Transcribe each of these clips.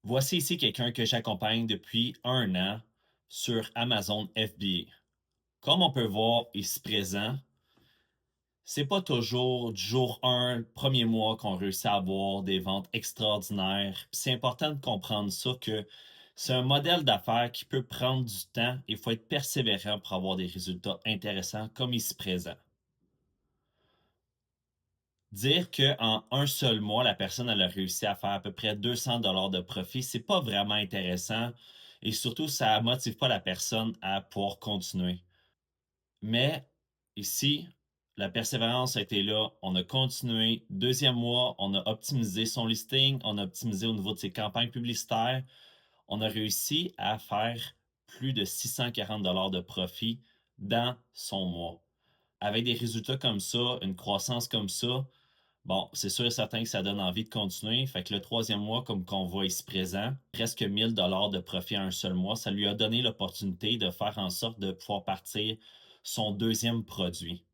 Voici ici quelqu'un que j'accompagne depuis un an sur Amazon FBA. Comme on peut voir ici présent, c'est pas toujours du jour 1, premier mois qu'on réussit à avoir des ventes extraordinaires. C'est important de comprendre ça que c'est un modèle d'affaires qui peut prendre du temps et il faut être persévérant pour avoir des résultats intéressants comme ici présent. Dire qu'en un seul mois, la personne elle a réussi à faire à peu près 200 $ de profit, c'est pas vraiment intéressant et surtout, ça motive pas la personne à pouvoir continuer. Mais ici, la persévérance a été là, on a continué. Deuxième mois, on a optimisé son listing, on a optimisé au niveau de ses campagnes publicitaires. On a réussi à faire plus de 640 $ de profit dans son mois. Avec des résultats comme ça, une croissance comme ça, bon, c'est sûr et certain que ça donne envie de continuer. Fait que le troisième mois, comme qu'on voit ici présent, presque 1000 $ de profit en un seul mois, ça lui a donné l'opportunité de faire en sorte de pouvoir partir son deuxième produit.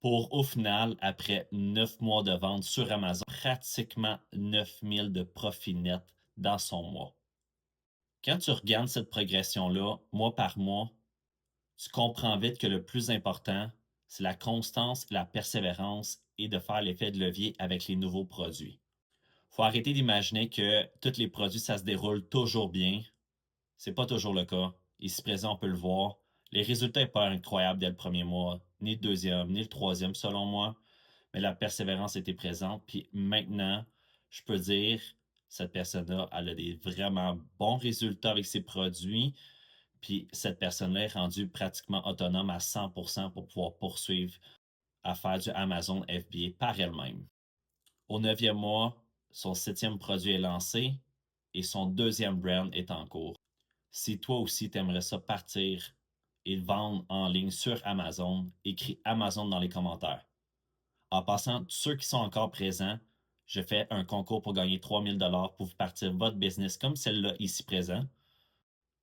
Pour au final, après 9 mois de vente sur Amazon, pratiquement 9000 de profit net dans son mois. Quand tu regardes cette progression-là, mois par mois, tu comprends vite que le plus important, c'est la constance, la persévérance et de faire l'effet de levier avec les nouveaux produits. Faut arrêter d'imaginer que tous les produits, ça se déroule toujours bien. C'est pas toujours le cas. Ici présent, on peut le voir. Les résultats sont pas incroyables dès le premier mois, ni le deuxième, ni le troisième, selon moi. Mais la persévérance était présente. Puis maintenant, je peux dire, cette personne-là, elle a des vraiment bons résultats avec ses produits. Puis cette personne-là est rendue pratiquement autonome à 100% pour pouvoir poursuivre à faire du Amazon FBA par elle-même. Au neuvième mois, son septième produit est lancé et son deuxième brand est en cours. Si toi aussi tu aimerais ça partir et vendre en ligne sur Amazon, écris Amazon dans les commentaires. En passant, tous ceux qui sont encore présents, je fais un concours pour gagner 3000 $ pour vous partir votre business comme celle-là ici présent.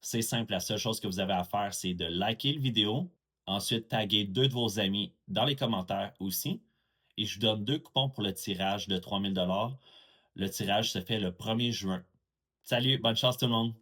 C'est simple, la seule chose que vous avez à faire, c'est de liker la vidéo, ensuite taguer deux de vos amis dans les commentaires aussi, et je vous donne deux coupons pour le tirage de 3000 $. Le tirage se fait le 1er juin. Salut, bonne chance tout le monde!